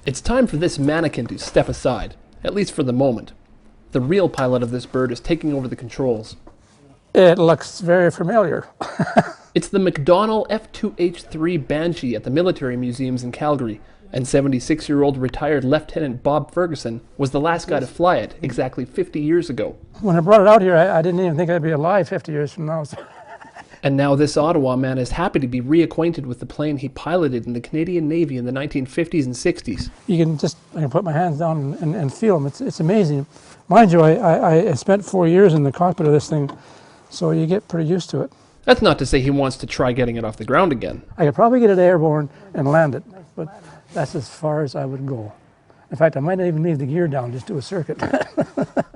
It's time for this mannequin to step aside, at least for the moment. The real pilot of this bird is taking over the controls. It looks very familiar. It's the McDonnell F2H3 Banshee at the military museums in Calgary, and 76-year-old retired Lieutenant Bob Ferguson was the last guy to fly it exactly 50 years ago. When I brought it out here, I didn't even think I'd be alive 50 years from now. And now this Ottawa man is happy to be reacquainted with the plane he piloted in the Canadian Navy in the 1950s and 60s. I can put my hands down and feel them. It's amazing. Mind you, I spent 4 years in the cockpit of this thing, so you get pretty used to it. That's not to say he wants to try getting it off the ground again. I could probably get it airborne and land it, but that's as far as I would go. In fact, I might not even leave the gear down, just do a circuit.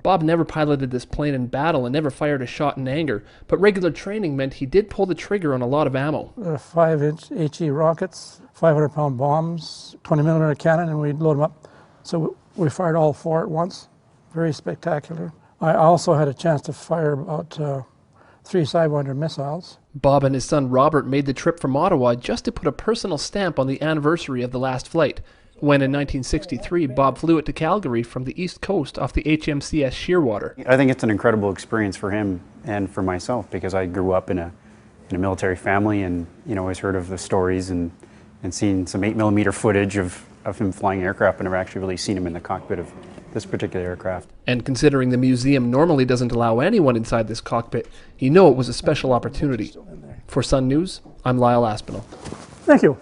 Bob never piloted this plane in battle and never fired a shot in anger, but regular training meant he did pull the trigger on a lot of ammo. 5-inch HE rockets, 500-pound bombs, 20-millimeter cannon, and we'd load them up. So we fired all 4 at once. Very spectacular. I also had a chance to fire about 3 Sidewinder missiles. Bob and his son Robert made the trip from Ottawa just to put a personal stamp on the anniversary of the last flight, when in 1963 Bob flew it to Calgary from the East Coast off the HMCS Shearwater. I think it's an incredible experience for him and for myself, because I grew up in a military family and always heard of the stories and seen some 8mm footage of him flying aircraft, but never actually really seen him in the cockpit of this particular aircraft. And considering the museum normally doesn't allow anyone inside this cockpit, you know it was a special opportunity. For Sun News, I'm Lyle Aspinall. Thank you.